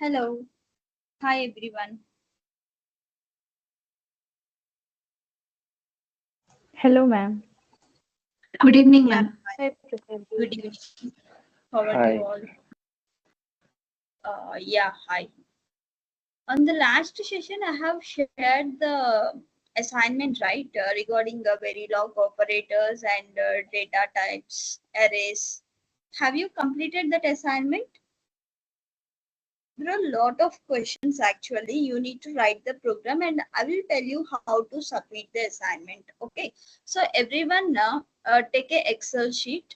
Hello. Hi, everyone. Hello, ma'am. Good evening, Yeah, ma'am. Hi, Prashant. good evening. How are you Hi. all? Yeah, hi. On the last session, I have shared the assignment, right, regarding the Verilog operators and data types, arrays. Have you completed that assignment? There are a lot of questions actually. You need to write the program, and I will tell you how to submit the assignment. Okay. So everyone now take a Excel sheet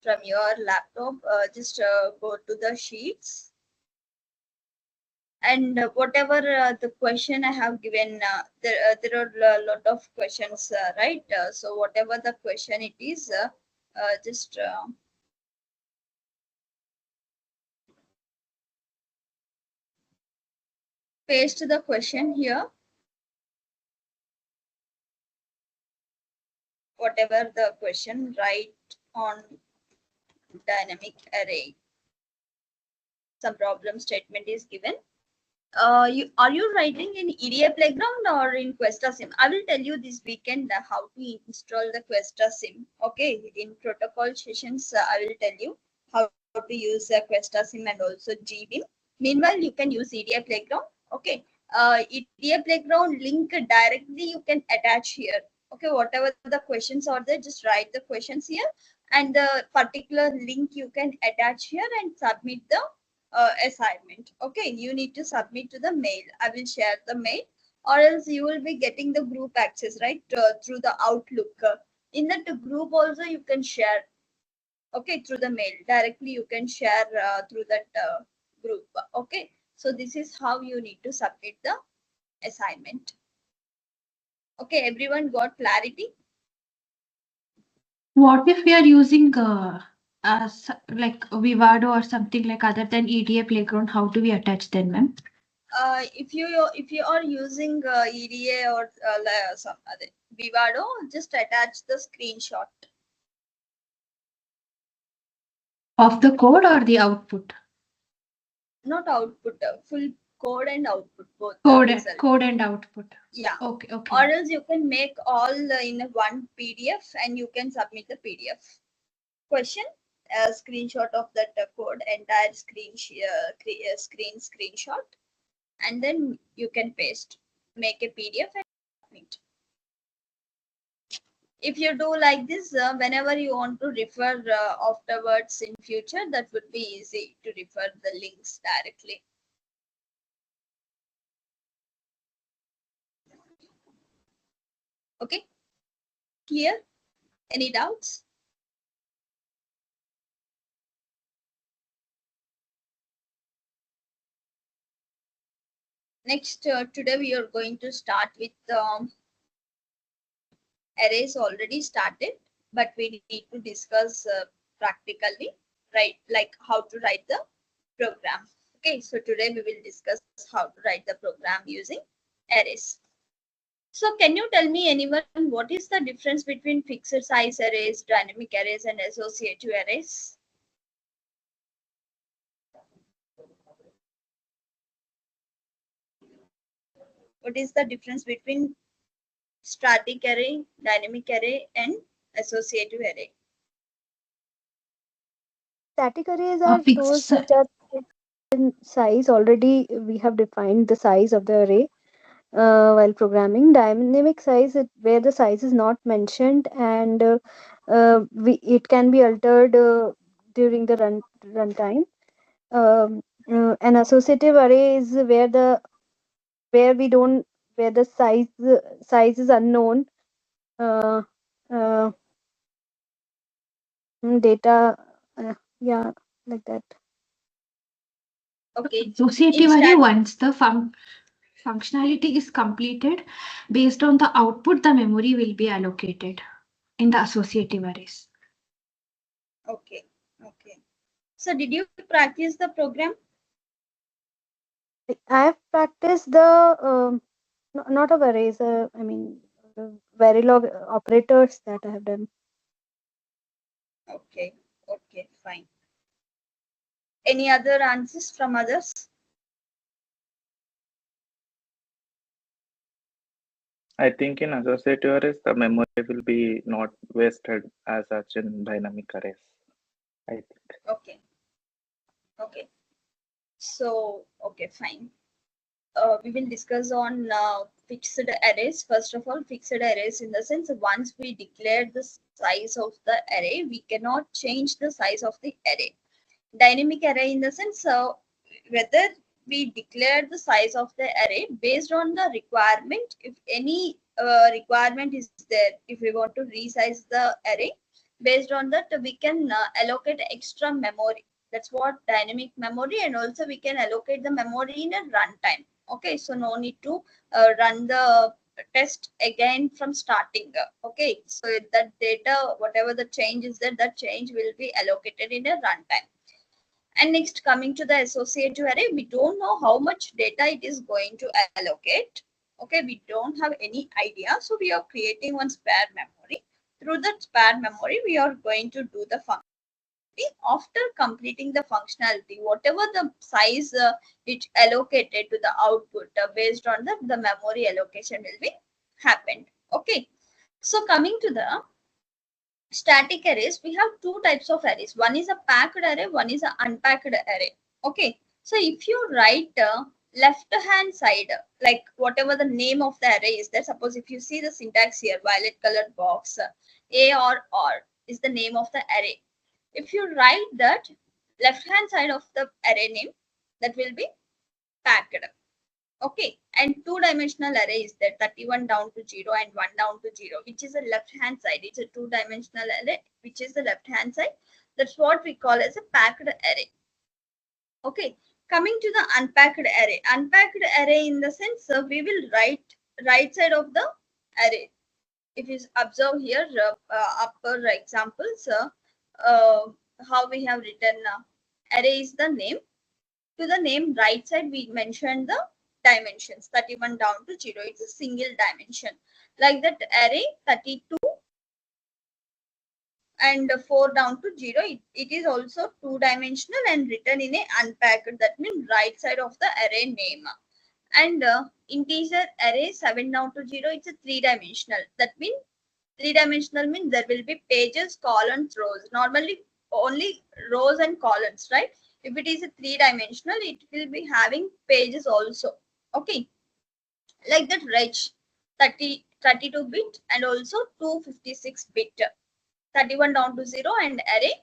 from your laptop. Just go to the sheets, and whatever the question I have given, there are a lot of questions, right? So whatever the question it is, just paste the question here. Whatever the question, write on dynamic array. Some problem statement is given. You are you writing in EDA Playground or in Questa Sim? I will tell you this weekend how to install the Questa Sim. Okay, in protocol sessions, I will tell you how to use Questa Sim and also GBeam. Meanwhile, you can use EDA Playground. Okay, EDA Playground link directly you can attach here. Okay, whatever the questions are there, just write the questions here, and the particular link you can attach here and submit the assignment. Okay, you need to submit to the mail. I will share the mail, or else you will be getting the group access, right, through the Outlook. In that group also you can share. Okay, through the mail directly you can share through that group. Okay, so this is how you need to submit the assignment. Okay, everyone got clarity? What if we are using like Vivado or something like other than EDA Playground? How do we attach them, ma'am? If you are using EDA or some other Vivado, just attach the screenshot. Of the code or the output? Not output, full code and output both, result. Code and output. Yeah. Okay, okay. Or else you can make all in one PDF and you can submit the PDF. Question, a screenshot of that code, entire screen screenshot, and then you can paste, make a PDF and submit. If you do like this, whenever you want to refer afterwards in future, that would be easy to refer the links directly. Okay, clear? Any doubts? Next, today we are going to start with arrays already started, but we need to discuss practically, right? Like how to write the program. Okay, so today we will discuss how to write the program using arrays. So can you tell me, anyone, what is the difference between fixed size arrays, dynamic arrays, and associative arrays? What is the difference between static array, dynamic array, and associative array? Static arrays A are fixed those which are in size. Already, we have defined the size of the array while programming. Dynamic size, where the size is not mentioned, and it can be altered during the runtime. An associative array is where we don't where the size is unknown. Uh, uh, data, yeah, like that. Okay, associative in array, static, once the functionality is completed, based on the output, the memory will be allocated in the associative arrays. okay, okay. So did you practice the program? I have practiced the not of arrays. I mean, Verilog operators that I have done. Okay, okay, fine. Any other answers from others? I think in associative arrays, the memory will be not wasted as such in dynamic arrays. I think. Okay. Okay. So, okay, fine. We will discuss on fixed arrays. First of all, fixed arrays in the sense once we declare the size of the array, we cannot change the size of the array. Dynamic array in the sense whether we declare the size of the array based on the requirement. If any requirement is there, if we want to resize the array, based on that we can allocate extra memory. That's what dynamic memory, and also we can allocate the memory in a runtime. Okay, so no need to run the test again from starting. Okay, so that data, whatever the change is there, that change will be allocated in a runtime. And next, coming to the associative array, we don't know how much data it is going to allocate. Okay, we don't have any idea. So we are creating one spare memory. Through that spare memory, we are going to do the function. After completing the functionality, whatever the size it allocated to the output based on the memory allocation will be happened. Okay, so coming to the static arrays, we have two types of arrays. One is a packed array, one is an unpacked array. Okay, so if you write left hand side, like whatever the name of the array is there, suppose if you see the syntax here, violet colored box, A or R is the name of the array. If you write that left hand side of the array name, that will be packed. Okay, and two-dimensional array is there, 31 down to 0 and 1 down to 0, which is a left-hand side. It's a two-dimensional array, which is the left-hand side. That's what we call as a packed array. Okay, coming to the unpacked array. Unpacked array in the sense we will write right side of the array. If you observe here, upper examples, how we have written array is the name. To the name right side, we mentioned the dimensions 31 down to 0. It's a single dimension. Like that array 32 and 4 down to 0. It is also two-dimensional and written in a unpacked. That means right side of the array name. And integer array 7 down to 0. It's a three-dimensional. That means three-dimensional means there will be pages, columns, rows. Normally only rows and columns, right? If it is a three-dimensional, it will be having pages also. Okay, like that reg 32 bit and also 256 bit, 31 down to 0 and array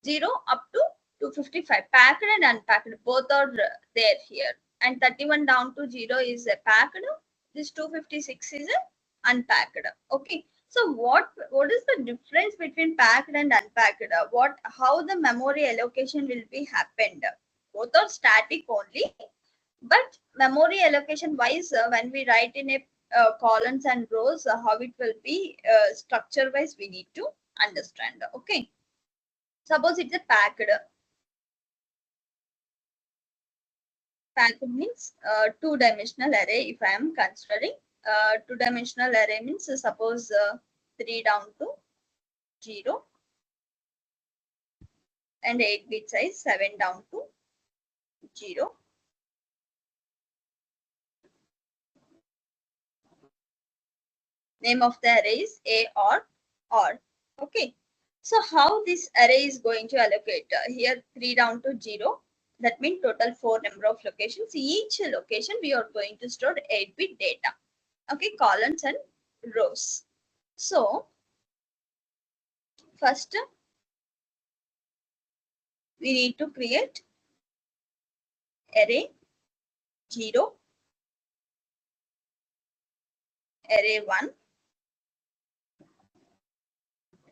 0 up to 255. Packed and unpacked both are there here, and 31 down to 0 is a packed. This 256 is a unpacked. Okay, so what is the difference between packed and unpacked? How the memory allocation will be happened? Both are static only, but memory allocation wise, when we write in a columns and rows, how it will be structure wise, we need to understand. Okay, suppose it's a packed. Packed means two-dimensional array. If I am considering two-dimensional array means suppose 3 down to 0 and 8-bit size 7 down to 0. Name of the array is A or R. Okay, so how this array is going to allocate? Here 3 down to 0. That means total 4 number of locations. Each location we are going to store 8-bit data. Okay, columns and rows. So first we need to create array 0, array 1,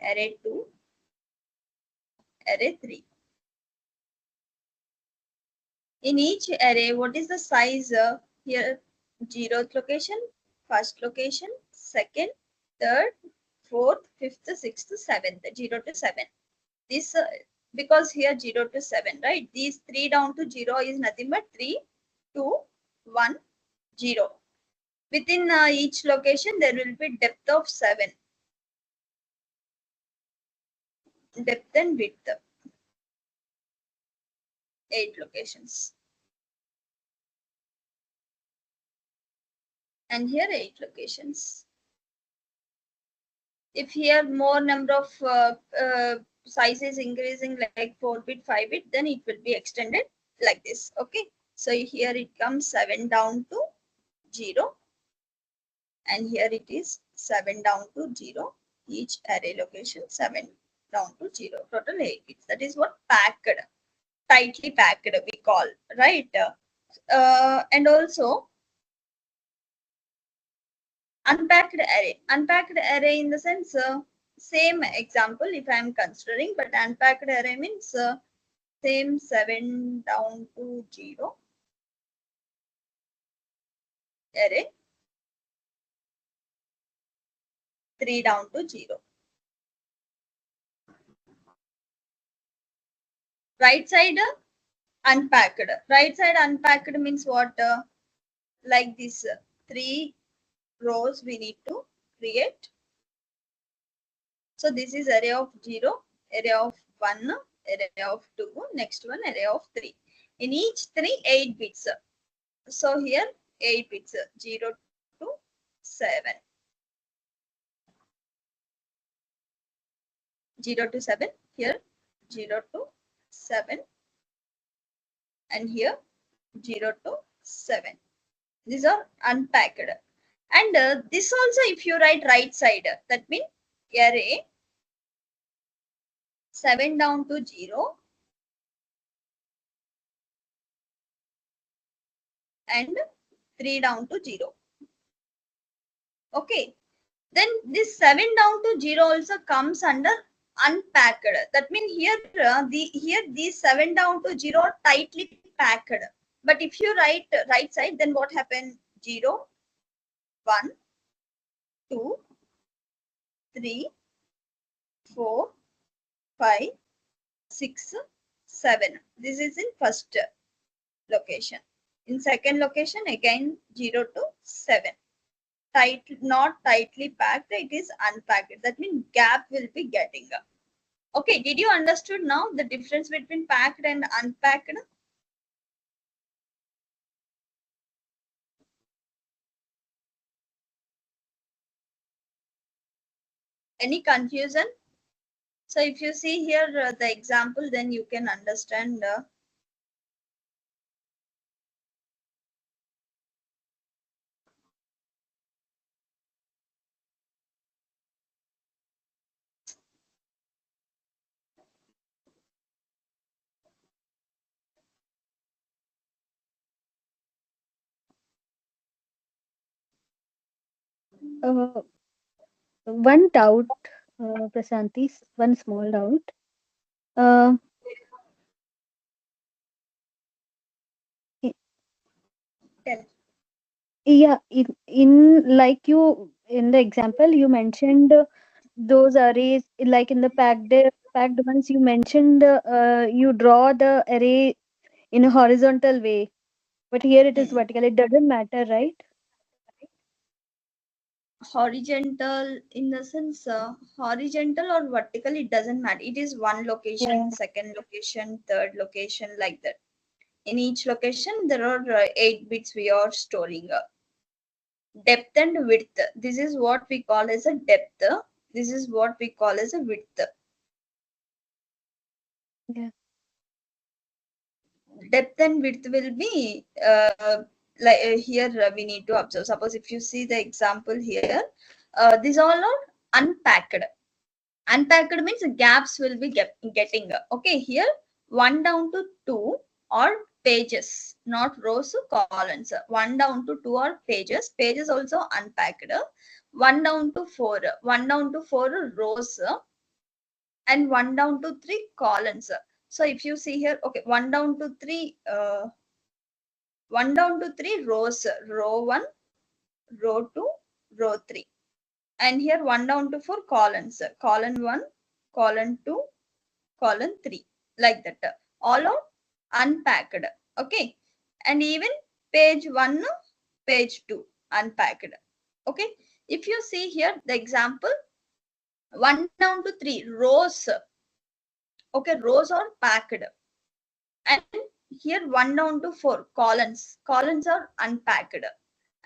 array 2, array 3. In each array, what is the size here? 0th location, first location, second, third, fourth, fifth, sixth, seventh, 0 to 7. This because here 0 to 7, right? These 3 down to 0 is nothing but 3, 2, 1, 0. Within each location, there will be depth of 7. Depth and width. 8 locations. And here 8 locations. If here more number of size is increasing like 4-bit, 5-bit, then it will be extended like this. Okay. So here it comes 7 down to 0. And here it is 7 down to 0. Each array location 7 down to 0. Total 8 bits. That is what packed, tightly packed we call, right? And also unpacked array. Unpacked array in the sense, same example if I am considering, but unpacked array means same 7 down to 0 array, 3 down to 0. Right side unpacked. Right side unpacked means what? Like this 3 rows we need to create. So this is array of 0, array of 1, array of 2, next one array of 3. In each 3, 8 bits. So here 8 bits, 0 to 7. 0 to 7, here 0 to 7, and here 0 to 7. These are unpacked. And this also if you write right side, that means array 7 down to 0 and 3 down to 0. Okay. Then this 7 down to 0 also comes under unpacked. That means here these 7 down to 0 are tightly packed. But if you write right side, then what happens? 0, 1, 2, 3, 4, 5, 6, 7. This is in first location. In second location, again 0 to 7. Not tightly packed, it is unpacked. That means gap will be getting up. Okay, did you understood now the difference between packed and unpacked? Any confusion? So if you see here the example, then you can understand. One doubt, Prasanti, one small doubt. Uh, Tell. yeah, in like you in the example you mentioned those arrays like in the packed ones you mentioned you draw the array in a horizontal way, but here it is Hmm. vertical. It doesn't matter, right? Horizontal in the sense, horizontal or vertical, it doesn't matter. It is one location, Yeah. second location, third location, like that. In each location, there are 8 bits we are storing. Depth and width. This is what we call as a depth. This is what we call as a width. Yeah. Depth and width will be like here we need to observe. Suppose if you see the example here, these all are unpacked. Unpacked means the gaps will be getting. Okay, here 1 down to 2 are pages, not rows or columns. 1 down to 2 are pages. Pages also unpacked. 1 down to 4. 1 down to 4 are rows, and 1 down to 3 columns. So if you see here, okay, 1 down to 3, 1 down to 3 rows, row 1, row 2, row 3. And here 1 down to 4 columns, column 1, column 2, column 3, like that. All are unpacked. Okay. And even page 1, page 2, unpacked. Okay. If you see here the example, 1 down to 3 rows. Okay, rows are packed. And here 1 down to 4 columns. Columns are unpacked.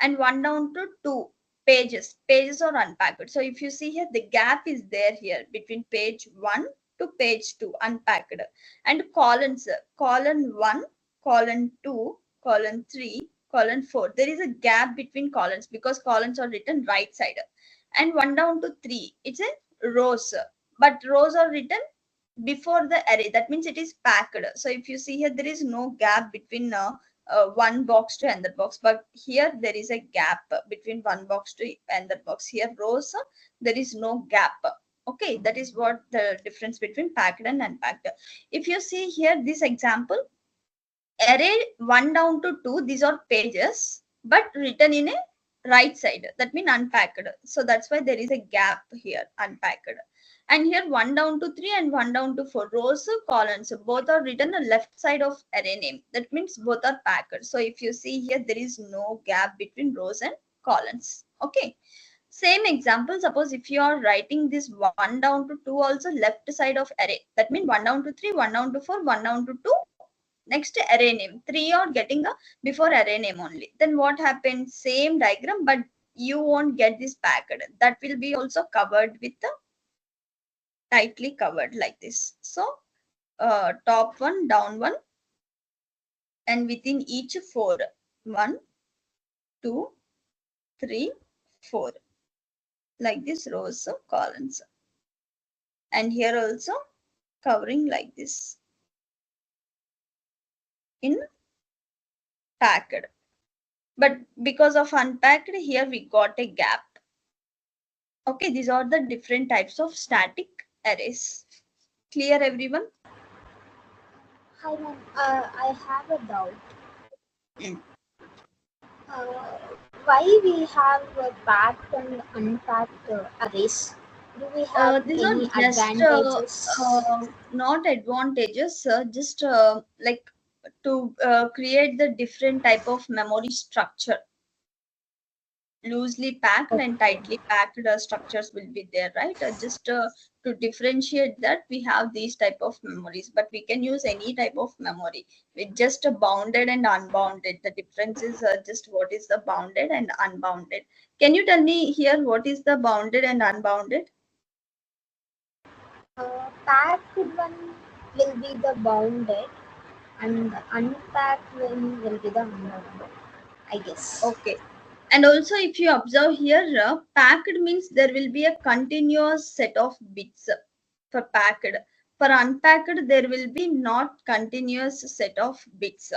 And 1 down to 2 pages. Pages are unpacked. So if you see here, the gap is there here between page 1 to page 2 unpacked. And columns, column 1, column 2, column 3, column 4. There is a gap between columns because columns are written right side. And 1 down to 3, it's a rows. But rows are written before the array. That means it is packed. So if you see here, there is no gap between one box to another box, but here there is a gap between one box to another box. Here rows, there is no gap. Okay, that is what the difference between packed and unpacked. If you see here, this example, array 1 down to 2, these are pages, but written in a right side. That means unpacked. So that's why there is a gap here, unpacked. And here 1 down to 3 and 1 down to 4 rows, columns, both are written on the left side of array name. That means both are packed. So if you see here, there is no gap between rows and columns. Okay. Same example, suppose if you are writing this 1 down to 2 also left side of array. That means 1 down to 3, 1 down to 4, 1 down to 2. Next array name. 3 are getting a before array name only. Then what happens? Same diagram, but you won't get this packed. That will be also covered with the tightly covered like this. So top one, down one, and within each 4. 1, 2, 3, 4. Like this rows of columns. And here also covering like this in packed. But because of unpacked, here we got a gap. Okay, these are the different types of static arrays. Clear, everyone? Hi ma'am, I have a doubt. Mm. Why we have packed and unpacked arrays? Do we have These are any just advantages? not advantages, just like to create the different type of memory structure. Loosely packed and tightly packed structures will be there, right? Just to differentiate that, we have these type of memories, but we can use any type of memory with just a bounded and unbounded. The difference is just what is the bounded and unbounded. Can you tell me here what is the bounded and unbounded? Packed one will be the bounded and the unpacked one will be the unbounded, I guess. Okay. And also, if you observe here, packed means there will be a continuous set of bits for packed. For unpacked, there will be not continuous set of bits.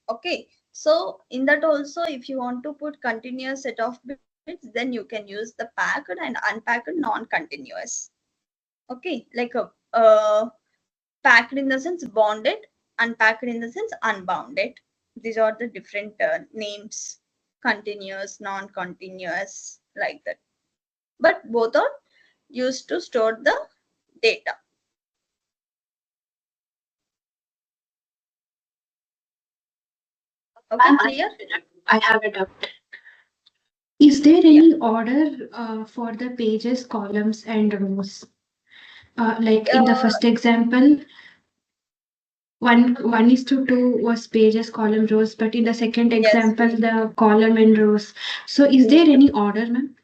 Okay. So in that also, if you want to put continuous set of bits, then you can use the packed and unpacked non-continuous. Okay. Like packed in the sense bonded, unpacked in the sense unbounded. These are the different names. Continuous, non-continuous, like that. But both are used to store the data. Okay, clear? I have a doubt. Is there any order for the pages, columns, and rows? Like in the first example, 1:2 was pages, column, rows, but in the second Yes. example, the column and rows. So is there any order, ma'am?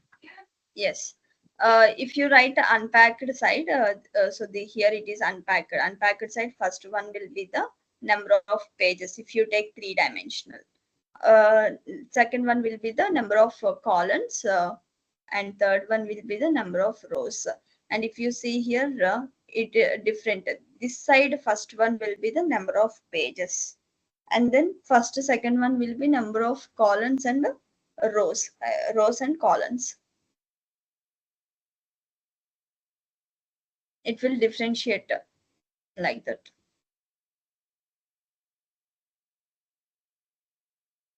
Yes. If you write the unpacked side, so here it is unpacked. Unpacked side, first one will be the number of pages if you take 3-dimensional. Second one will be the number of columns, and third one will be the number of rows. And if you see here, it different. This side, first one will be the number of pages, and then second one will be number of columns and rows, rows and columns. It will differentiate like that.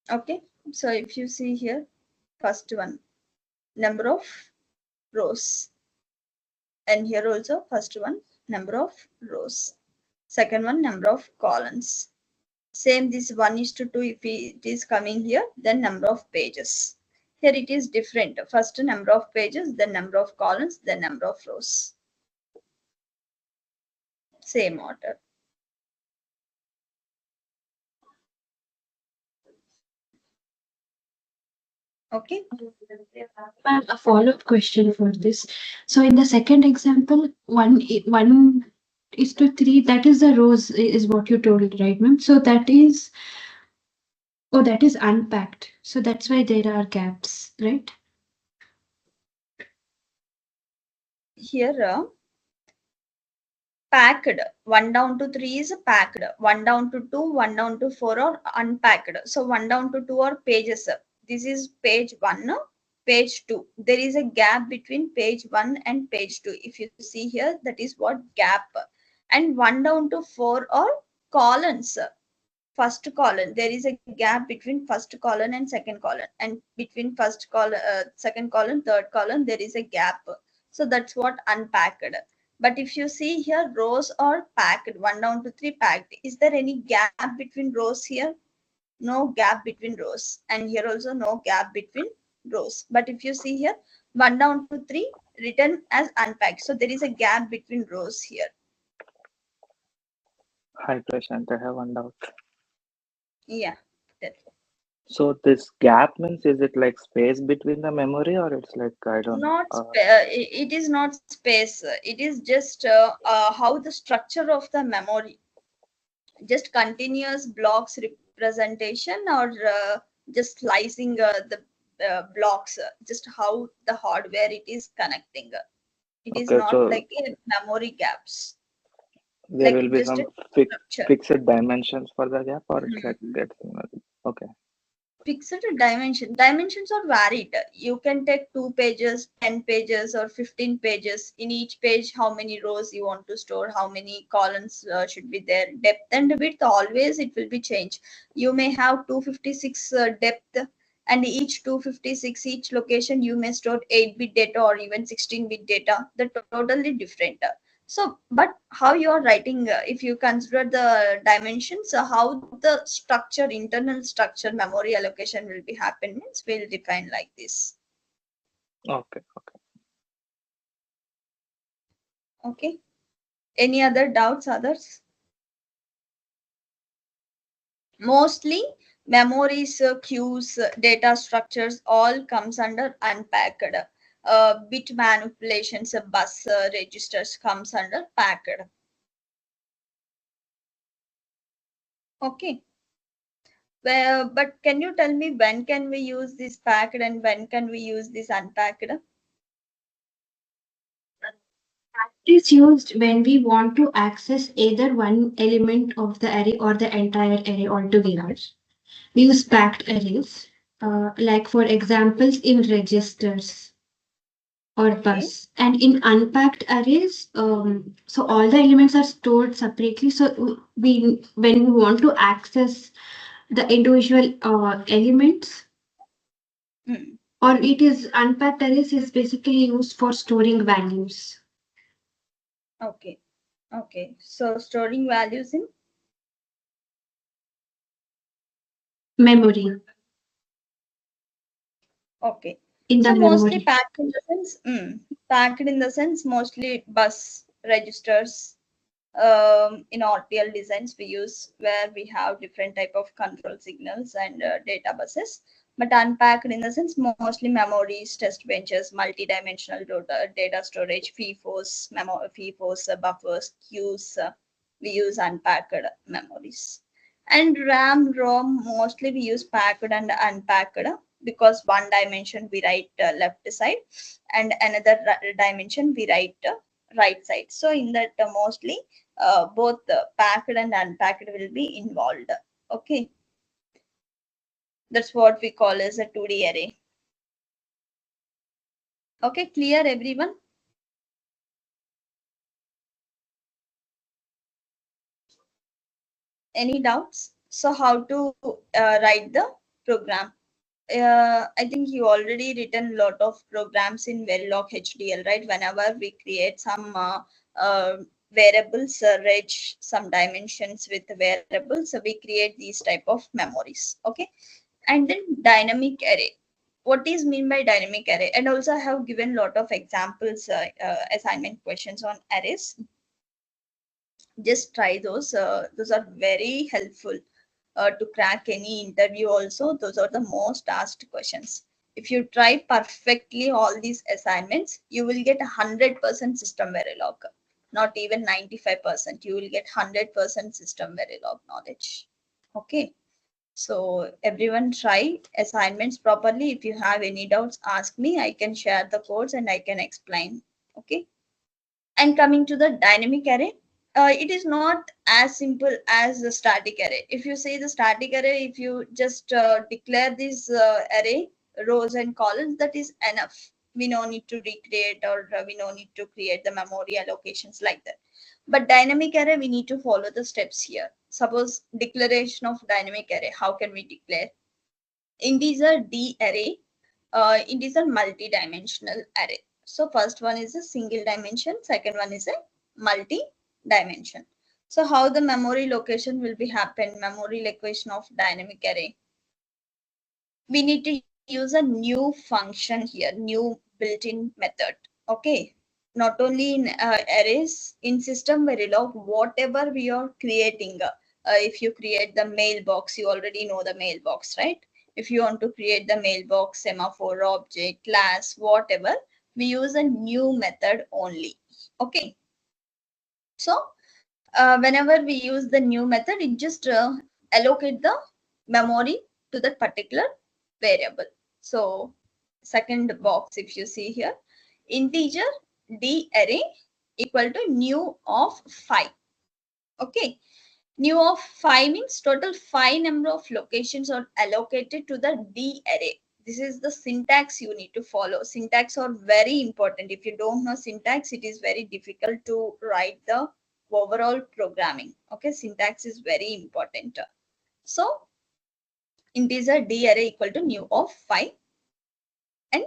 Okay, so if you see here, first one, number of rows, and here also first one, number of rows, second one, number of columns. Same, this 1:2, if it is coming here, then number of pages. Here it is different. First number of pages, then number of columns, then number of rows. Same order. Okay. Ma'am, a follow-up question for this. So in the second example, 1:3, that is the rows is what you told, right, ma'am? So that is, oh, that is unpacked. So that's why there are gaps, right? Here, packed 1 down to 3 is packed, 1 down to 2, 1 down to 4 are unpacked. So 1 down to 2 are pages. This is page 1, page 2. There is a gap between page 1 and page 2. If you see here, that is what gap. And 1 down to 4 are columns. First column, there is a gap between first column and second column, and between first column, second column, third column, there is a gap. So that's what unpacked. But if you see here, rows are packed, 1 down to 3 packed. Is there any gap between rows here? No gap between rows. And here also no gap between rows. But if you see here, 1 down to 3 written as unpacked. So there is a gap between rows here. Hi, Prashant. I have one doubt. Yeah. So this gap means, is it like space between the memory, or it's like, I don't know. Not it is not space, it is just how the structure of the memory, just continuous blocks representation, or just slicing the blocks, just how the hardware it is connecting. It is Okay, not so like a memory gaps, there like will be just a some structure. fixed dimensions for the gap, or it's like Mhm. okay. Fixed dimensions are varied. You can take 2 pages, 10 pages, or 15 pages. In each page, how many rows you want to store, how many columns should be there. Depth and width, always it will be changed. You may have 256 depth, and each 256, each location you may store 8-bit data or even 16-bit data. They're totally different. So, but how you are writing, if you consider the dimensions, how the structure, internal structure, memory allocation will be happen means we'll define like this. Okay. Okay. Any other doubts, others? Mostly memories, queues, data structures, all comes under unpacked. Bit manipulations, bus registers comes under packed. Okay. Well, but can you tell me when can we use this packed and when can we use this unpacked? It is used when we want to access either one element of the array or the entire array altogether. We use packed arrays, like for examples in registers or Okay. bus. And in unpacked arrays, so all the elements are stored separately. So we, when we want to access the individual elements, Hmm. or it is unpacked arrays is basically used for storing values. Okay. Okay. So storing values in Memory okay. in the So mostly memory. packed in the sense, packed in the sense mostly bus registers. In RTL designs we use where we have different type of control signals and data buses. But unpacked in the sense mostly memories, test benches, multi-dimensional data storage, FIFOs, FIFOs, buffers, queues. We use unpacked memories. And RAM, ROM, mostly we use packed and unpacked because one dimension we write left side and another dimension we write right side. So in that mostly both packed and unpacked will be involved. Okay, that's what we call as a 2D array. Okay, clear everyone? Any doubts? So how to write the program? I think you already written a lot of programs in Verilog HDL, right? Whenever we create some variables, range some dimensions with variables, so we create these type of memories. Okay, and then dynamic array. What is mean by dynamic array? And also I have given lot of examples, assignment questions on arrays. Just try those. Those are very helpful to crack any interview also. Those are the most asked questions. If you try perfectly all these assignments, you will get 100% system Verilog. Not even 95%. You will get 100% system Verilog knowledge. Okay. So everyone try assignments properly. If you have any doubts, ask me. I can share the codes and I can explain. Okay. And coming to the dynamic array, it is not as simple as the static array. If you say the static array, if you just declare this array, rows and columns, that is enough. We no need to recreate or we no need to create the memory allocations like that. But dynamic array, we need to follow the steps here. Suppose declaration of dynamic array, how can we declare? Integer D array, it is a multi-dimensional array. So first one is a single dimension, second one is a multi-dimension. So how the memory location will be happen, memory location of dynamic array? We need to use a new function here, new built-in method. Okay. Not only in arrays, in system Verilog, whatever we are creating, if you create the mailbox, you already know the mailbox, right? If you want to create the mailbox, semaphore, object, class, whatever, we use a new method only. Okay. So whenever we use the new method, it just allocate the memory to that particular variable. So second box, if you see here, integer D array equal to new of 5. Okay. New of 5 means total 5 number of locations are allocated to the D array. This is the syntax you need to follow. Syntax are very important. If you don't know syntax, it is very difficult to write the overall programming. Okay, syntax is very important. So integer D array equal to new of 5 and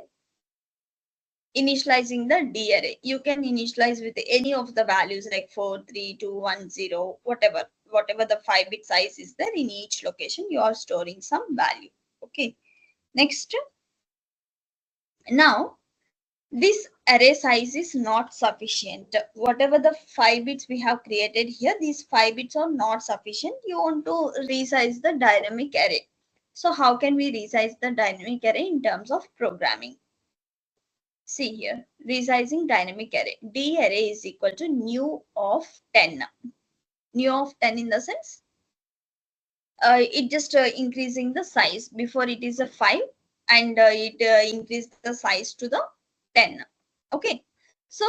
initializing the D array. You can initialize with any of the values like 4, 3, 2, 1, 0, whatever the 5-bit size is there. In each location, you are storing some value. Okay. Next. Now, this array size is not sufficient. Whatever the 5 bits we have created here, these 5 bits are not sufficient. You want to resize the dynamic array. So how can we resize the dynamic array in terms of programming? See here, resizing dynamic array. D array is equal to new of 10. New of 10 in the sense, it just increasing the size. Before it is a 5 and it increased the size to the 10. Okay. So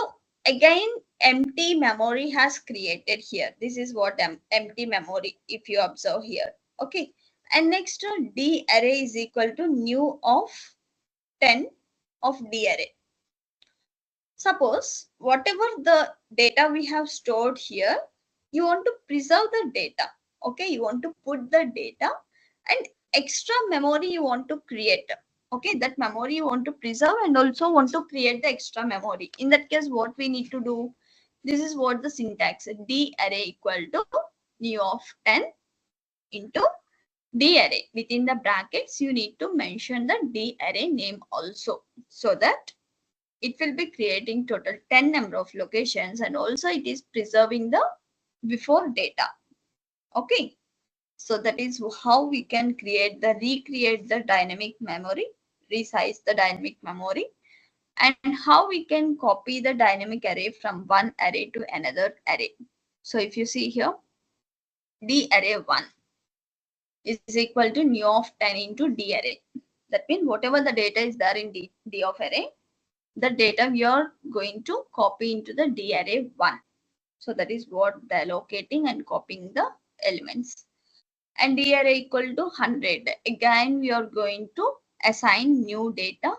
again, empty memory has created here. This is what empty memory, if you observe here. Okay. And next, D array is equal to new of 10 of D array. Suppose whatever the data we have stored here, you want to preserve the data. Okay, you want to put the data and extra memory you want to create. Okay, that memory you want to preserve and also want to create the extra memory. In that case, what we need to do? This is what the syntax is. D array equal to new of 10 into D array. Within the brackets, you need to mention the D array name also, so that it will be creating total 10 number of locations and also it is preserving the before data. Okay. So that is how we can recreate the dynamic memory, resize the dynamic memory, and how we can copy the dynamic array from one array to another array. So if you see here, D array 1 is equal to new of 10 into D array. That means whatever the data is there in D of array, the data we are going to copy into the D array 1. So that is what the allocating and copying the elements. And D array equal to 100. Again, we are going to assign new data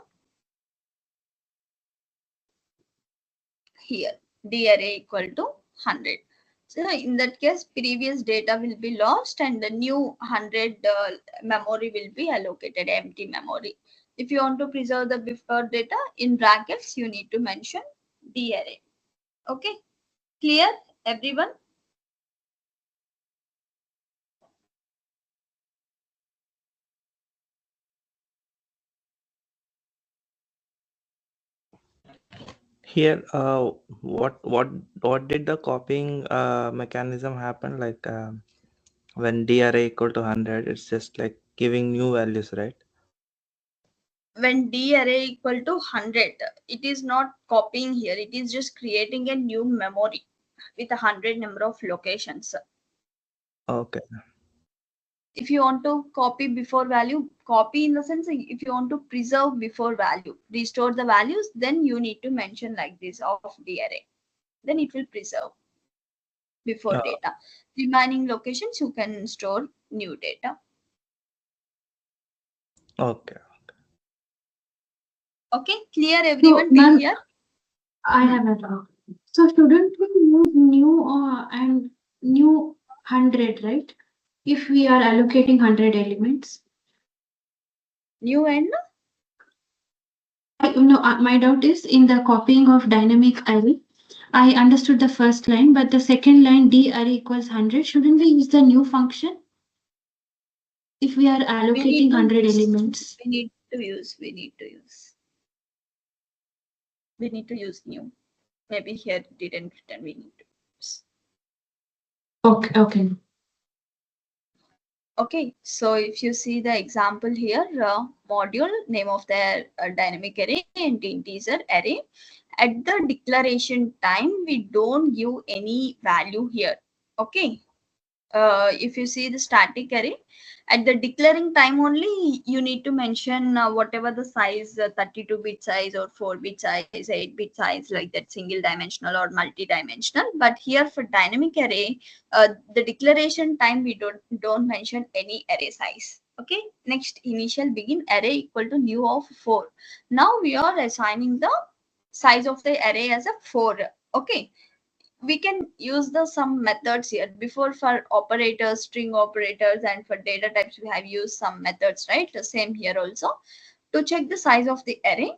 here. D array equal to 100. So in that case, previous data will be lost and the new 100 memory will be allocated, empty memory. If you want to preserve the before data, in brackets, you need to mention D array. Okay. Clear, everyone? Here, what did the copying mechanism happen? Like when D array equal to 100, it's just like giving new values, right? when D array equal to 100, it is not copying here. It is just creating a new memory with 100 number of locations. Okay. If you want to copy before value, copy in the sense if you want to preserve before value, restore the values, then you need to mention like this of D array. Then it will preserve before data. Remaining locations you can store new data. Okay. Okay, clear everyone till ma'am, here? I have a doubt. So shouldn't we use new and new 100, right? If we are allocating 100 elements. New and My doubt is in the copying of dynamic array. I understood the first line, but the second line D array equals 100. Shouldn't we use the new function? If we are allocating 100 elements. we need to use new. Maybe here it didn't written, we need to use. Okay. Okay, so if you see the example here, module, name of the dynamic array and integer array. At the declaration time, we don't give any value here. Okay. If you see the static array, at the declaring time only, you need to mention whatever the size, 32-bit size or 4-bit size, 8-bit size, like that, single dimensional or multi-dimensional. But here for dynamic array, the declaration time we don't mention any array size. Okay. Next, initial begin array equal to new of 4. Now we are assigning the size of the array as a 4. Okay. We can use the some methods here. Before for operators, string operators, and for data types we have used some methods, right? The same here also. To check the size of the array,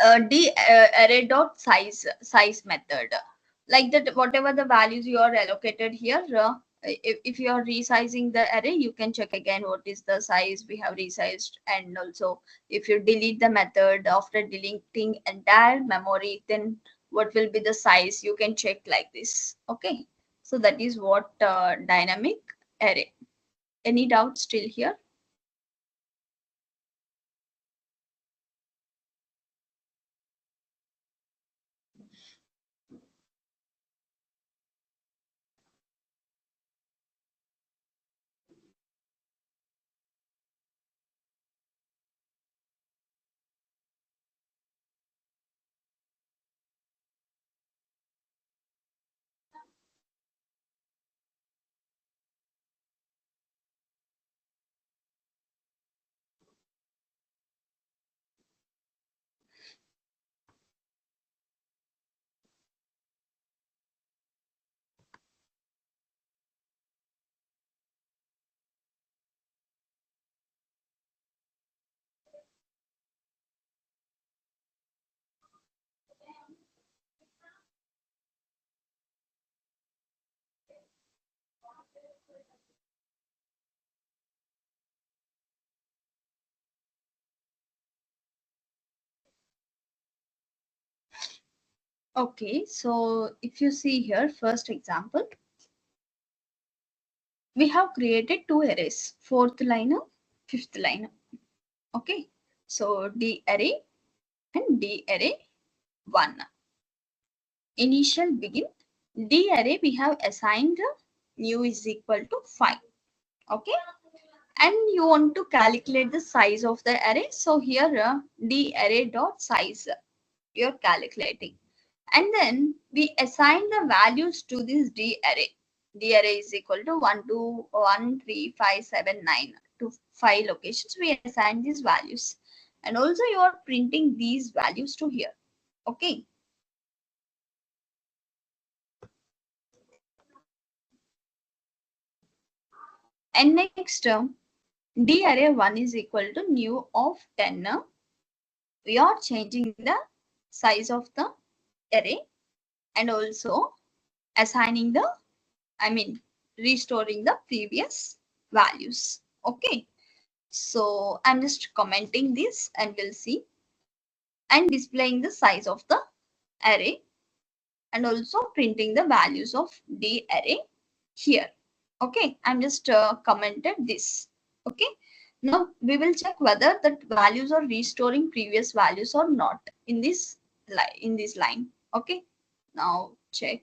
array dot size method, like that, whatever the values you are allocated here, if you are resizing the array, you can check again what is the size we have resized. And also if you delete the method after deleting entire memory, then what will be the size, you can check like this. Okay, so that is what dynamic array. Any doubts still here? Okay, so if you see here, first example, we have created two arrays, fourth line, fifth line. Okay, so D array and D array 1. Initial begin D array, we have assigned new is equal to 5. Okay, and you want to calculate the size of the array. So here D array dot size you are calculating, and then we assign the values to this D array. D array is equal to 1, 2, 1, 3, 5, 7, 9 to 5 locations. We assign these values, and also you are printing these values to here. Okay. And next term, D array 1 is equal to new of 10. We are changing the size of the array and also assigning the, restoring the previous values. Okay. So I'm just commenting this and we'll see, and displaying the size of the array and also printing the values of D array here. Okay, I'm just commented this. Okay, Now we will check whether that values are restoring previous values or not in this line. Okay. Now check.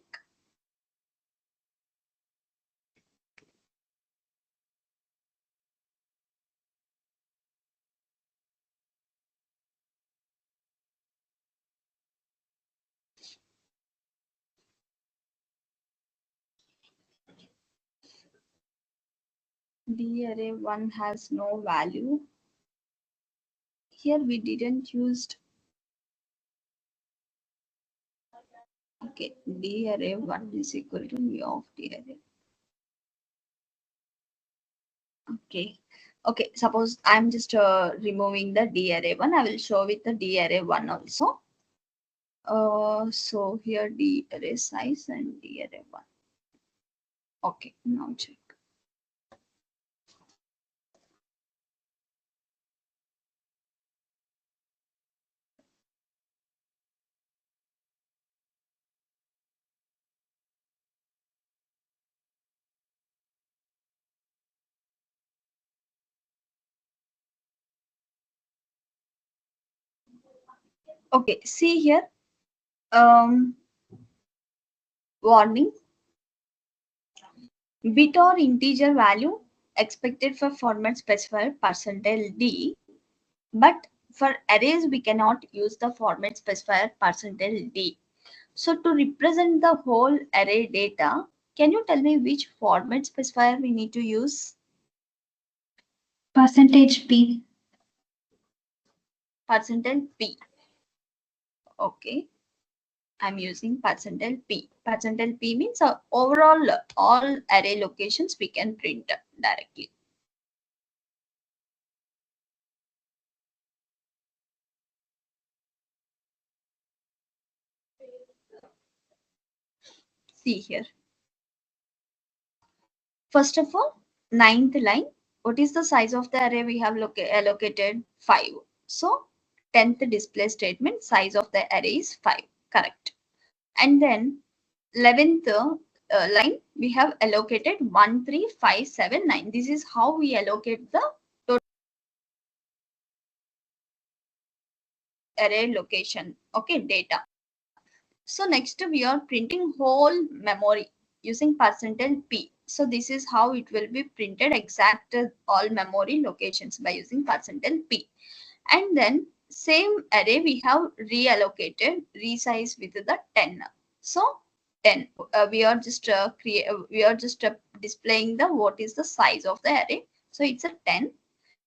D array 1 has no value. Here we didn't use. Okay, D array 1 is equal to V of D array. Okay. Okay, suppose I'm just removing the D array 1. I will show with the D array 1 also. So here D array size and D array 1. Okay, now check. Okay, see here. Warning. Bit or integer value expected for format specifier %d, but for arrays we cannot use the format specifier %d. So to represent the whole array data, can you tell me which format specifier we need to use? %p. %p. Okay. I'm using %p. %p means overall all array locations we can print directly. See here. First of all, 9th line. What is the size of the array we have allocated? 5. So 10th display statement, size of the array is 5. Correct. And then 11th line, we have allocated 1, 3, 5, 7, 9. This is how we allocate the total array location. Okay, data. So next we are printing whole memory using %p. So this is how it will be printed exact all memory locations by using %p. And then same array we have reallocated, resize with the 10. So 10. We are just displaying the what is the size of the array. So it's a 10.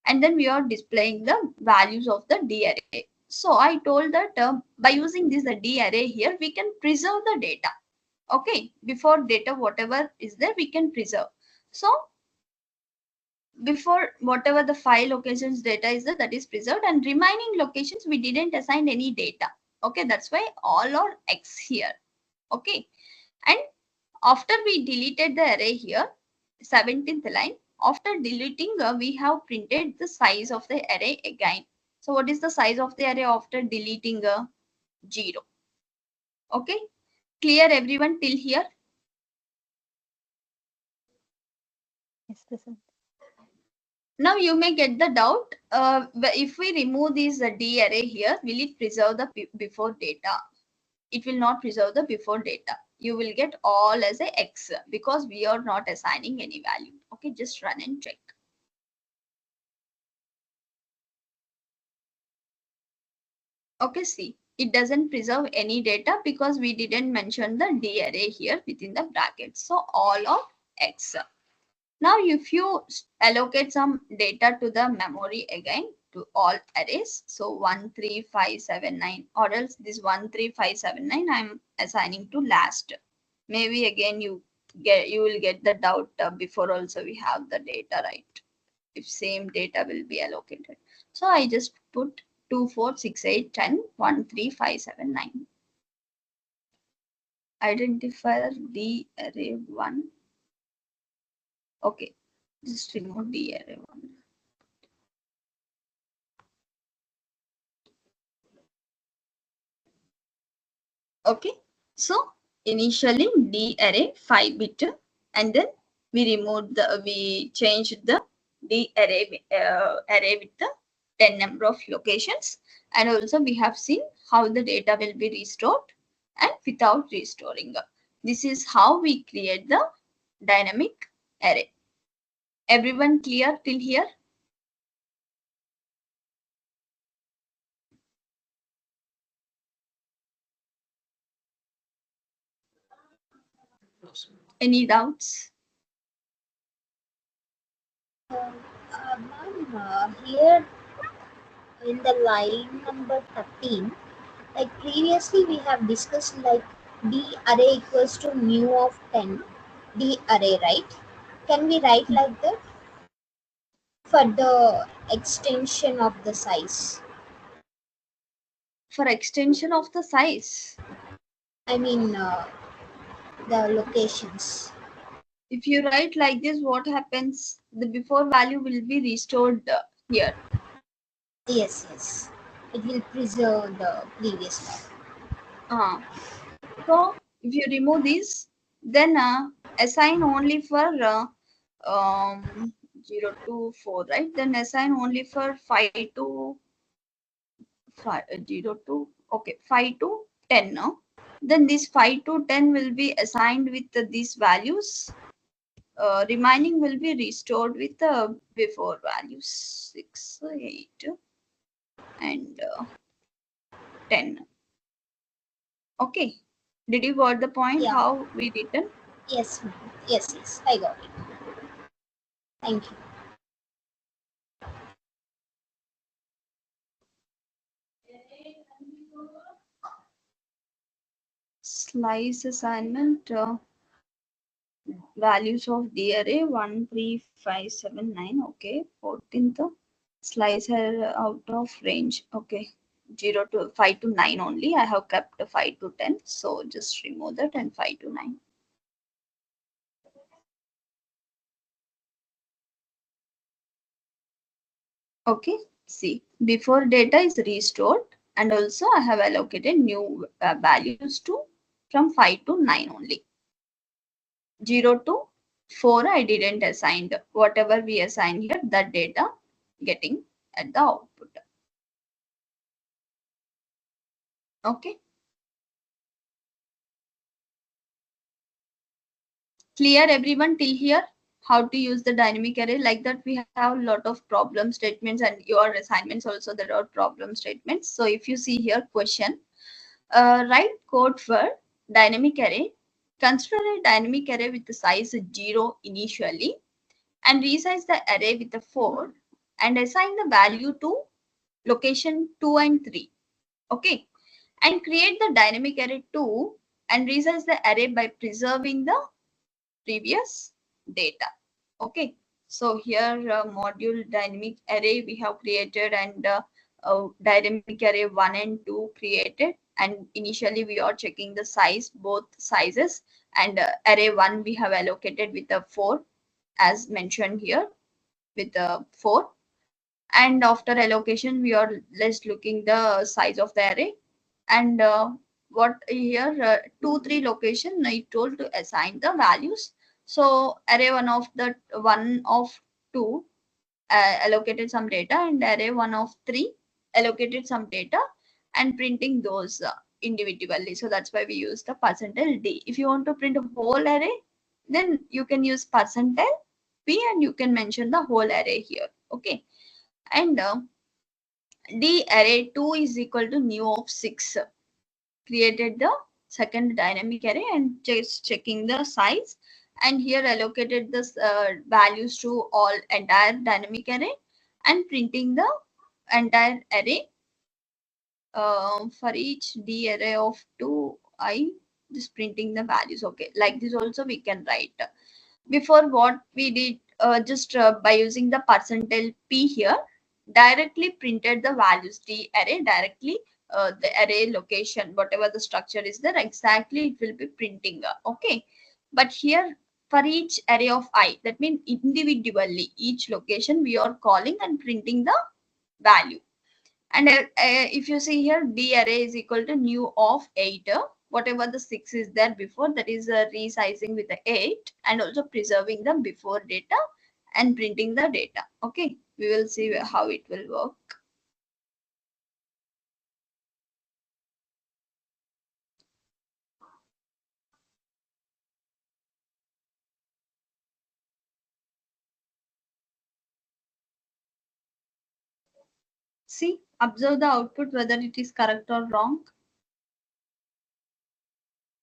And then we are displaying the values of the D array. So I told that by using this D array here, we can preserve the data. Okay, before data, whatever is there, we can preserve. So before whatever the 5 locations data is there, that is preserved, and remaining locations we didn't assign any data. Okay, that's why all are X here. Okay, and after we deleted the array here, 17th line, after deleting, we have printed the size of the array again. So what is the size of the array after deleting 0? Okay, clear everyone till here? Yes, Prasanth. Now you may get the doubt, if we remove this D array here, will it preserve the before data? It will not preserve the before data. You will get all as a X because we are not assigning any value. Okay, just run and check. Okay, see, it doesn't preserve any data because we didn't mention the D array here within the brackets. So all of X. Now, if you allocate some data to the memory again to all arrays, so 1, 3, 5, 7, 9, or else this 1, 3, 5, 7, 9, I'm assigning to last. Maybe again you will get the doubt before also we have the data, right? If same data will be allocated. So I just put 2, 4, 6, 8, 10, 1, 3, 5, 7, 9. Identifier D array 1. Okay, just remove D array 1. Okay, so initially D array 5-bit, and then we changed the D array with the 10 number of locations. And also we have seen how the data will be restored and without restoring. This is how we create the dynamic array. Everyone clear till here? Any doubts? Ma'am, here in the line number 13, like previously we have discussed like D array equals to mu of 10 D array, right? Can we write like that for the extension of the size? For extension of the size, I mean the locations. if you write like this, what happens? The before value will be restored here. Yes, yes. It will preserve the previous value. So if you remove this, then assign only for 0 to 4, right? Then assign only for 5 to 5, 0 to, okay, 5 to 10 now. Then this 5 to 10 will be assigned with these values. Remaining will be restored with the before values 6, 8, and 10. Okay. Did you got the point Yeah. how we written? Yes, ma'am. Yes, yes. I got it. Thank you. Slice assignment, values of the array 1, 3, 5, 7, 9. Okay. 14th slice are out of range. Okay. 0 to 5 to 9 only. I have kept 5 to 10. So just remove that and 5 to 9. Okay. See, before data is restored, and also I have allocated new values to from 5 to 9 only. 0 to 4 I didn't assign. Whatever we assign here, that data getting at the output. Okay. Clear everyone till here? How to use the dynamic array? Like that we have a lot of problem statements, and your assignments also there are problem statements. So if you see here question, write code for dynamic array. Consider a dynamic array with the size 0 initially and resize the array with a 4 and assign the value to location 2 and 3. Okay. And create the dynamic array 2 and resize the array by preserving the previous data. Okay. So here module dynamic array we have created, and dynamic array 1 and 2 created, and initially we are checking the size, both sizes, and array 1 we have allocated with a 4 as mentioned here with a 4, and after allocation we are just looking the size of the array, and what here 2 3 location I told to assign the values. So array 1 of the 1 of 2 allocated some data, and array 1 of 3 allocated some data, and printing those individually. So that's why we use the percentile D. If you want to print a whole array, then you can use percentile P and you can mention the whole array here. Okay. And D array 2 is equal to new of 6. Created the second dynamic array and just checking the size, and here allocated the values to all entire dynamic array and printing the entire array for each D array of 2 I just printing the values. Okay, like this also we can write. Before what we did, just by using the percentile P here, directly printed the values D array directly, the array location, whatever the structure is there, exactly it will be printing. Okay, but here for each array of I, that means individually each location we are calling and printing the value. And if you see here, D array is equal to new of 8. Whatever the 6 is there before, that is resizing with the 8 and also preserving the before data and printing the data. Okay, we will see how it will work. See, observe the output whether it is correct or wrong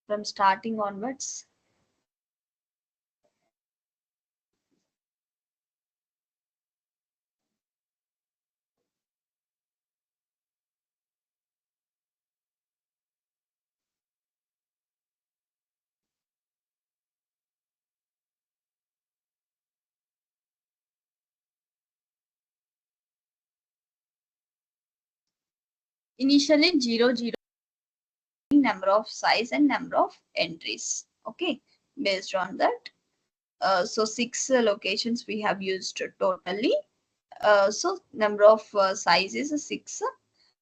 from starting onwards. Initially 0, 0 number of size and number of entries. Okay, based on that. So 6 locations we have used totally. So number of size is 6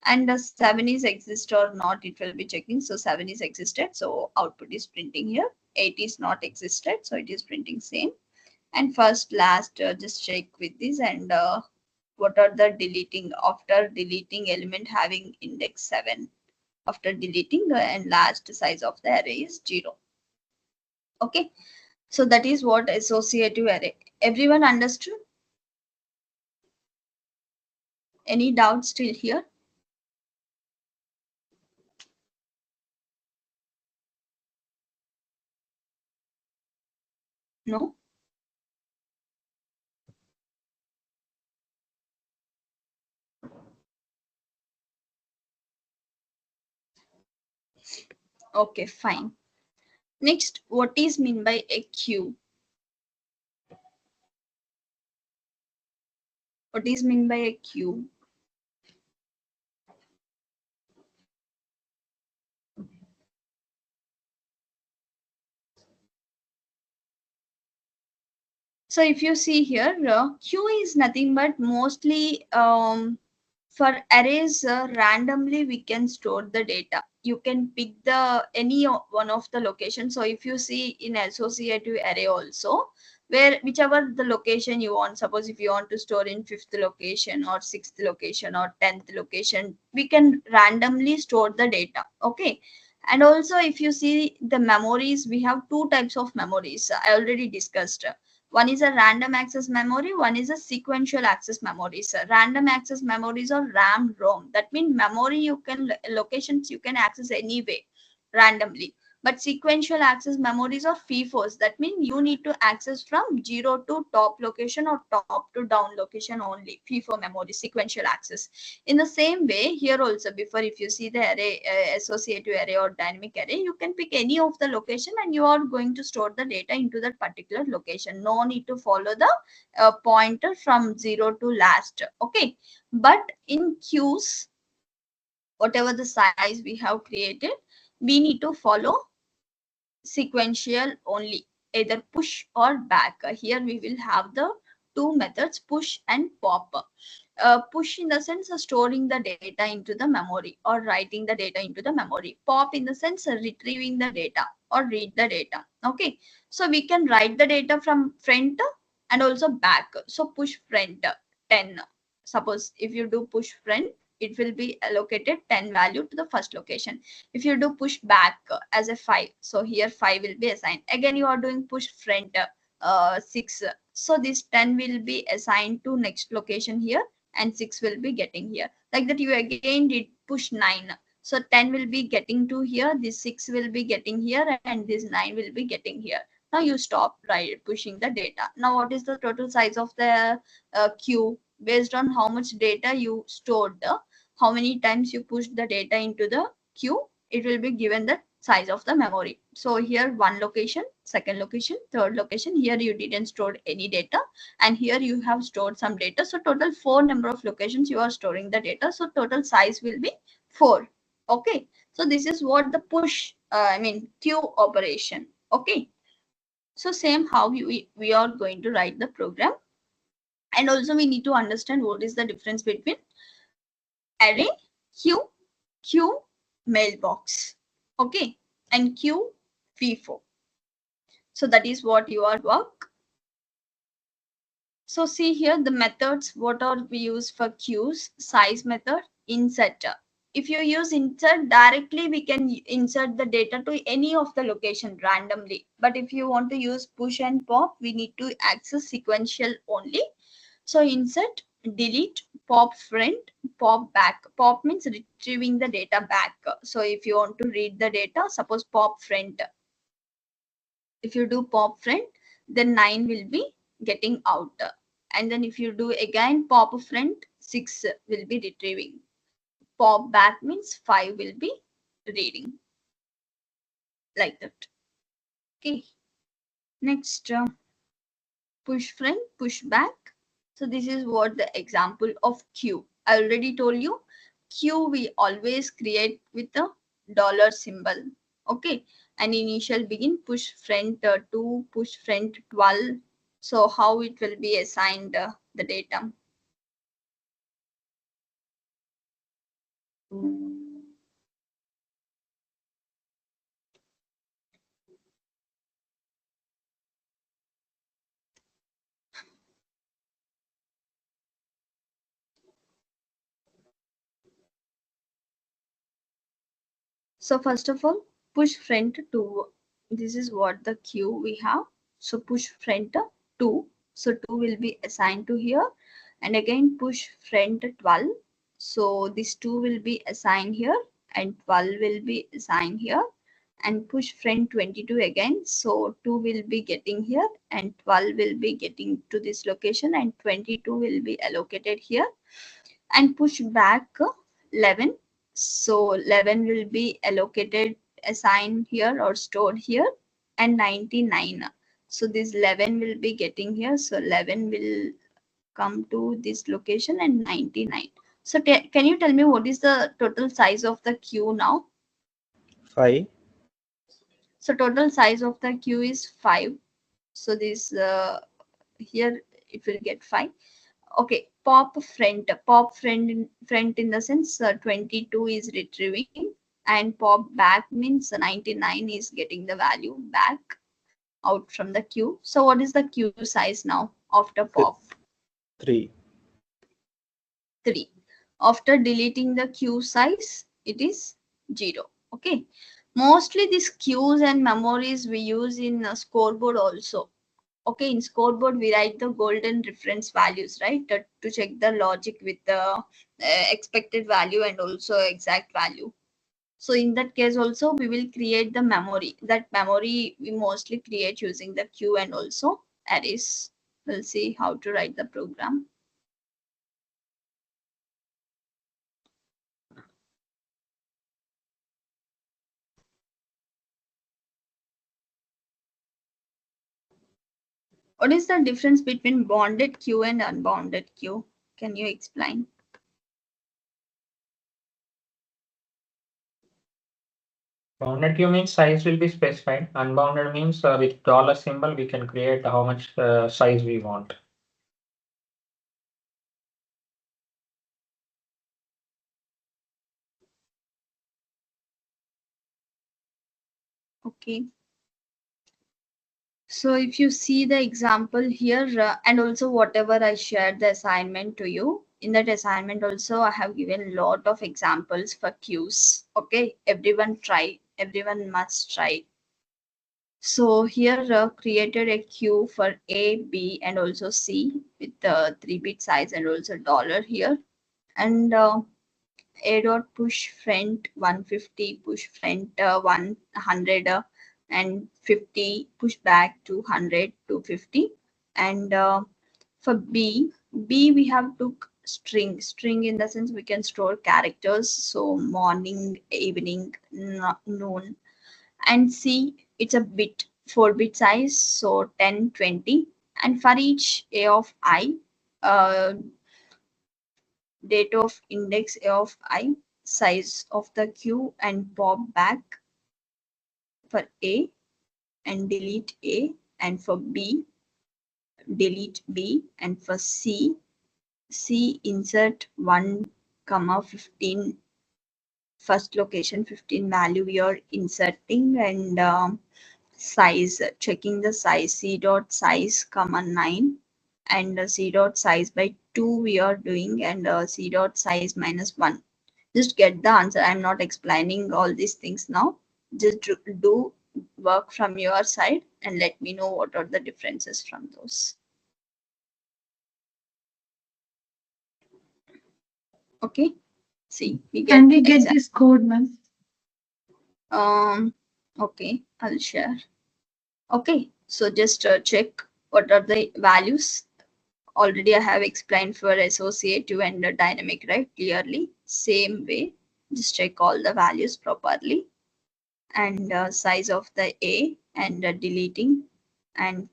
and 7 is exist or not, it will be checking. So 7 is existed, so output is printing here. 8 is not existed, so it is printing same. And first last just check with this, and what are the deleting after deleting element having index 7. After deleting the and last size of the array is 0. Okay, so that is what associative array. Everyone understood? Any doubts still here? No? Okay, fine. Next, what is mean by a queue? What is mean by a queue? So if you see here, queue is nothing but mostly for arrays randomly we can store the data. You can pick the any one of the locations. So if you see in associative array also, where whichever the location you want, suppose if you want to store in 5th location or 6th location or 10th location, we can randomly store the data. Okay. And also if you see the memories, we have two types of memories. I already discussed. One is a random access memory, one is a sequential access memory. So random access memories or RAM, ROM. That means memory you can locations you can access anyway randomly. But sequential access memories or FIFOs. That means you need to access from 0 to top location or top to down location only. FIFO memory, sequential access. In the same way, here also before if you see the array, associative array or dynamic array, you can pick any of the location and you are going to store the data into that particular location. No need to follow the pointer from 0 to last. Okay. But in queues, whatever the size we have created, we need to follow sequential only, either push or back. Here we will have the two methods, push and pop. Push in the sense of storing the data into the memory or writing the data into the memory. Pop in the sense of retrieving the data or read the data. Okay, so we can write the data from front and also back. So push front 10. Suppose if you do push front, it will be allocated 10 value to the first location. If you do push back as a 5, so here 5 will be assigned. Again you are doing push front 6, so this 10 will be assigned to next location here and 6 will be getting here. Like that you again did push 9, so 10 will be getting to here, this 6 will be getting here, and this 9 will be getting here. Now you stop right pushing the data. Now what is the total size of the queue? Based on how much data you stored, how many times you push the data into the queue, it will be given the size of the memory. So here one location, second location, third location, here you didn't store any data, and here you have stored some data. So total 4 number of locations you are storing the data. So total size will be 4. Okay, so this is what the push queue operation. Okay, so same how we are going to write the program. And also we need to understand what is the difference between array, queue, queue, mailbox. Okay, and queue, FIFO. So that is what your work. So see here the methods, what are we use for queues? Size method, insert. If you use insert directly, we can insert the data to any of the location randomly. But if you want to use push and pop, we need to access sequential only. So insert, delete, pop front, pop back. Pop means retrieving the data back. So if you want to read the data, suppose pop front. If you do pop front, then 9 will be getting out. And then if you do again pop front, 6 will be retrieving. Pop back means 5 will be reading. Like that. Okay. Next, push front, push back. So this is what the example of queue. I already told you, queue we always create with a dollar symbol. Okay. And initial begin push front 2, push front 12. So how it will be assigned the data. So first of all, push front 2. This is what the queue we have. So push front 2. So 2 will be assigned to here. And again push front 12. So this 2 will be assigned here and 12 will be assigned here. And push front 22 again. So 2 will be getting here and 12 will be getting to this location and 22 will be allocated here. And push back 11. So 11 will be allocated, assigned here or stored here, and 99. So this 11 will be getting here. So 11 will come to this location and 99. So can you tell me what is the total size of the queue now? 5. So total size of the queue is 5. So this here it will get 5. Okay, pop front in the sense 22 is retrieving and pop back means 99 is getting the value back out from the queue. So what is the queue size now after pop? 3. 3. After deleting the queue size, it is 0. Okay. Mostly these queues and memories we use in a scoreboard also. Okay, in scoreboard we write the golden reference values, right, to check the logic with the expected value and also exact value. So in that case also we will create the memory. That memory we mostly create using the queue and also arrays. We'll see how to write the program. What is the difference between bounded queue and unbounded queue? Can you explain? Bounded queue means size will be specified. Unbounded means with dollar symbol we can create how much size we want. Okay. So if you see the example here and also whatever I shared the assignment to you, in that assignment also I have given a lot of examples for queues. Okay, everyone must try. So here created a queue for A, B and also C with the 3-bit size and also dollar here. And A dot push front 150, push front 100 and 50, push back 200, 250. And for B we have took string in the sense we can store characters. So morning, evening, noon. And C, it's a bit, 4-bit size. So 10, 20. And for each A of I, date of index A of I, size of the queue and pop back for A and delete A, and for B, delete B, and for C insert 1, 15, first location 15 value we are inserting, and size, checking the size, C dot size, 9, and c dot size by 2 we are doing, and c dot size minus 1. Just get the answer. I'm not explaining all these things now. Just do work from your side and let me know what are the differences from those. Okay. See, we get Can we get this code, ma'am? Okay, I'll share. Okay, so just check what are the values. Already I have explained for associative and dynamic, right? Clearly, same way. Just check all the values properly, and size of the A, and deleting, and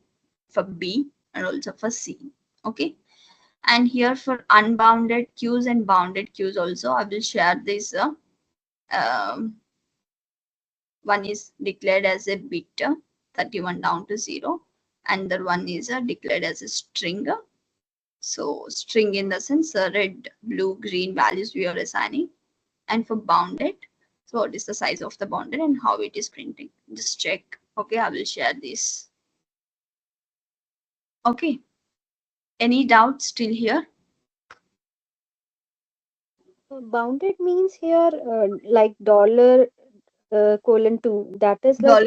for B, and also for C. Okay. And here for unbounded queues and bounded queues also, I will share this. One is declared as a bit, 31 down to 0. And the one is declared as a string. So string in the sense red, blue, green values we are assigning. And for bounded, so what is the size of the bounded and how it is printing? Just check. Okay, I will share this. Okay. Any doubts still here? Bounded means here like dollar $2. That is like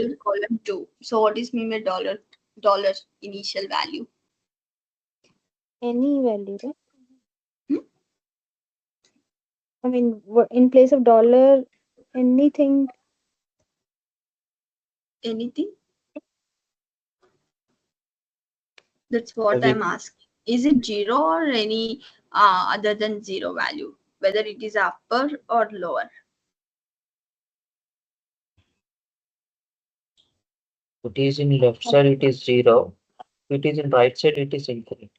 $2. So what is mean by dollar initial value? any value, right? Hmm? I mean, in place of dollar, anything. Anything? That's what Every I'm asking. Is it 0 or any other than 0 value? Whether it is upper or lower? It is in left side, it is 0. It is in right side, it is infinite.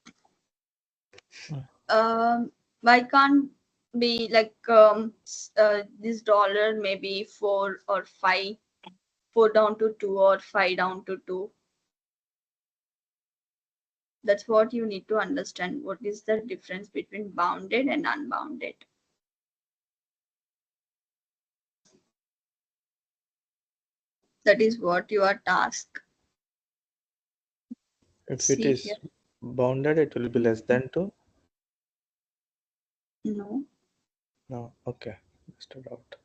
Why can't be like this dollar maybe 4 or 5, 4 down to 2 or 5 down to 2? That's what you need to understand. What is the difference between bounded and unbounded? That is what your task. if it See is here. bounded, it will be less than 2. No. No, okay. Just a doubt.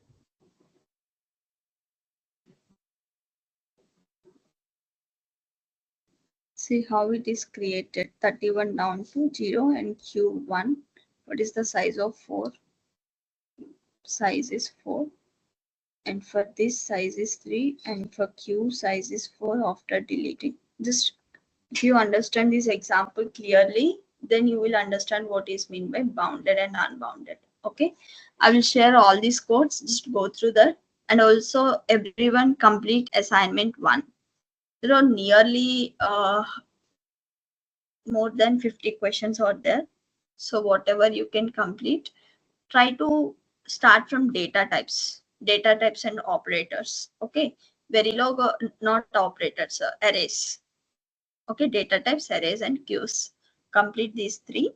See how it is created. 31 down to 0 and Q1. What is the size of 4? Size is 4. And for this size is 3. And for Q size is 4 after deleting. Just if you understand this example clearly, then you will understand what is meant by bounded and unbounded. Okay. I will share all these codes. Just go through that. And also everyone complete assignment 1. There are nearly more than 50 questions out there. So whatever you can complete, try to start from data types and operators. Okay. Verilog, not operators, arrays. Okay. Data types, arrays, and queues. Complete these 3.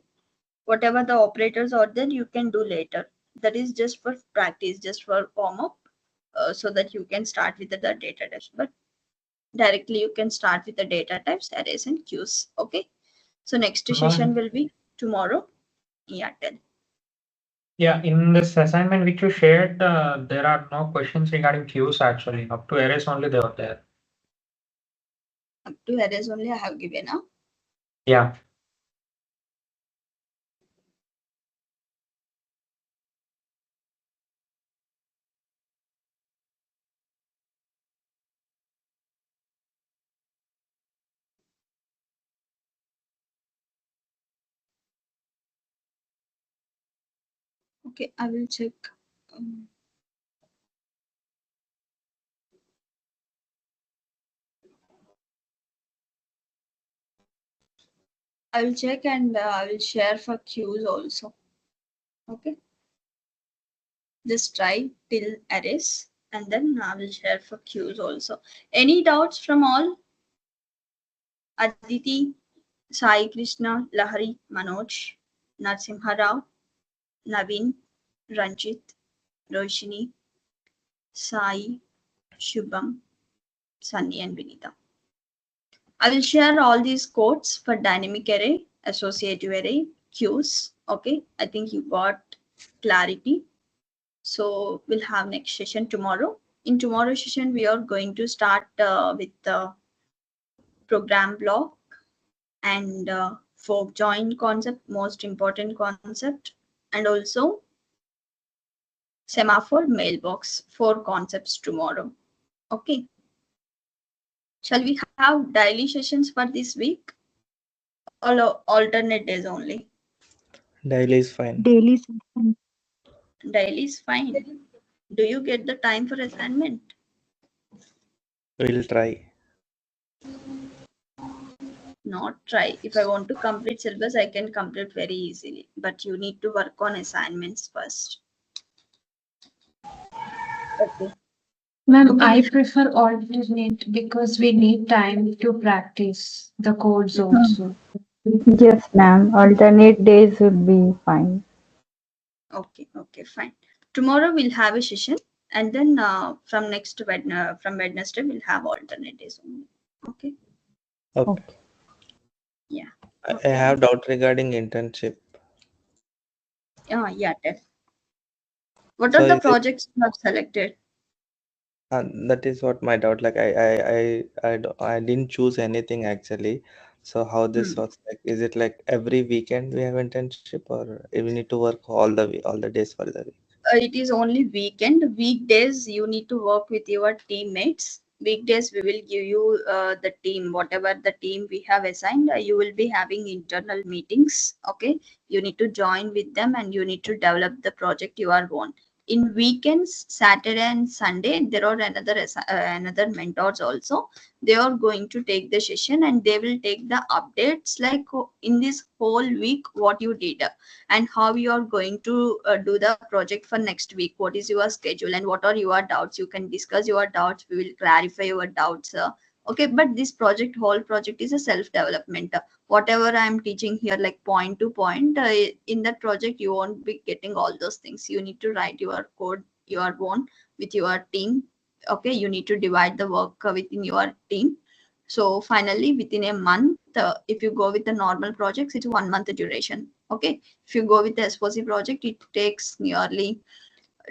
Whatever the operators are there, you can do later. That is just for practice, just for warm up, so that you can start with the data types. But directly you can start with the data types, arrays, and queues. Okay. So next session will be tomorrow. Yeah, tell. Yeah, in this assignment which you shared, there are no questions regarding queues actually. Up to arrays only they are there. Up to arrays only I have given now. Yeah. Okay, I will check. I will check, and I will share for queues also. Okay. Just try till arrays, and then I will share for queues also. Any doubts from all? Aditi, Sai Krishna, Lahari, Manoj, Narsimha Rao, Naveen, Ranjit, Roshini, Sai, Shubham, Sunny, and Vinita. I will share all these codes for dynamic array associative array, queues. Okay, I think you got clarity. So we'll have next session tomorrow. In tomorrow's session, we are going to start with the program block and fork join concept, most important concept, and also semaphore mailbox, 4 concepts tomorrow. Okay. Shall we have daily sessions for this week? Or alternate days only? Daily is fine. Daily session. Daily is fine. Do you get the time for assignment? We'll try. Not try. If I want to complete syllabus, I can complete very easily. But you need to work on assignments first. Okay. Ma'am, I prefer alternate because we need time to practice the codes also. Yes, ma'am. Alternate days would be fine. Okay. Okay. Fine. Tomorrow we'll have a session, and then from Wednesday we'll have alternate days only. Okay. Okay. Yeah. I have doubt regarding internship. Yeah. Tell. What So are the is it- projects you have selected? that is what my doubt. Like I didn't choose anything actually. So how this works? Like, is it like every weekend we have internship, or we need to work all the days for the week? It is only weekend. Weekdays you need to work with your teammates. Weekdays we will give you the team, whatever the team we have assigned. You will be having internal meetings. Okay, you need to join with them and you need to develop the project you are on. In weekends, Saturday and Sunday, there are another mentors also. They are going to take the session and they will take the updates like in this whole week what you did and how you are going to do the project for next week. What is your schedule and what are your doubts? You can discuss your doubts. We will clarify your doubts. Okay, but this whole project is a self development. Whatever I am teaching here, like point to point, in that project, you won't be getting all those things. You need to write your code, your own with your team. Okay, you need to divide the work within your team. So finally, within a month, if you go with the normal projects, it's 1 month duration. Okay, if you go with the SOC project, it takes nearly.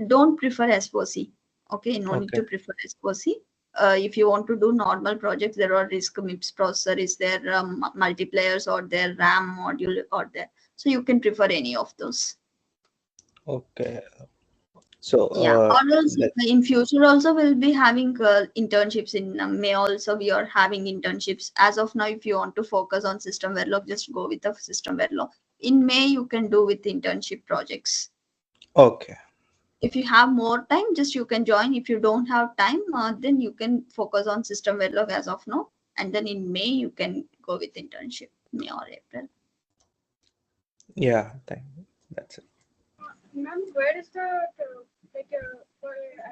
Don't prefer SOC. Okay, no need to prefer SOC. If you want to do normal projects, there are RISC MIPS processor, is there multiplayers or their RAM module or there. So you can prefer any of those. Okay. So Yeah, or else like, in future also we'll be having internships in May also we are having internships. As of now, if you want to focus on system Verilog, just go with the system Verilog. In May, you can do with internship projects. okay. If you have more time, just you can join. If you don't have time, then you can focus on system Verilog as of now. And then in May, you can go with internship, May or April. Yeah, that's it. Ma'am, where is the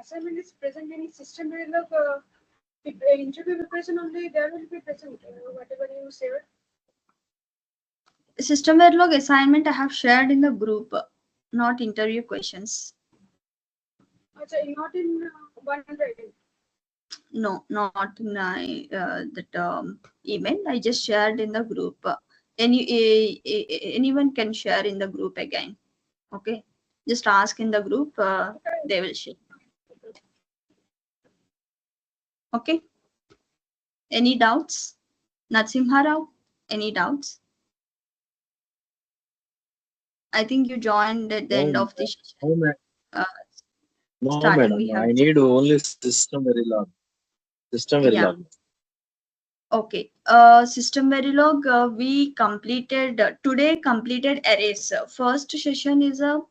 assignment is present in system Verilog interview preparation only? There will be present whatever you said. System Verilog assignment I have shared in the group, not interview questions. Not in one writing. No, not in that email. I just shared in the group. Anyone can share in the group again. Okay, just ask in the group. They will share. Okay. Any doubts? Natsimha Rao, any doubts? I think you joined at the end of the session. No, ma'am. No, Starting madam. we have. I need only system Verilog. System Verilog. Yeah. Okay. System Verilog, we completed today completed arrays. First session is a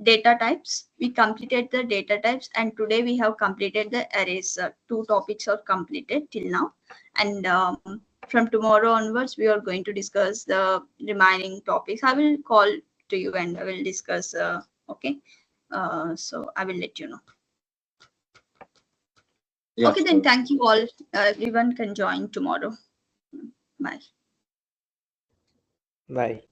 data types. We completed the data types, and today we have completed the arrays. 2 topics are completed till now, and from tomorrow onwards, we are going to discuss the remaining topics. I will call to you and I will discuss. Okay. So I will let you know. Yeah, Okay, then thank you all. Everyone can join tomorrow. Bye. Bye.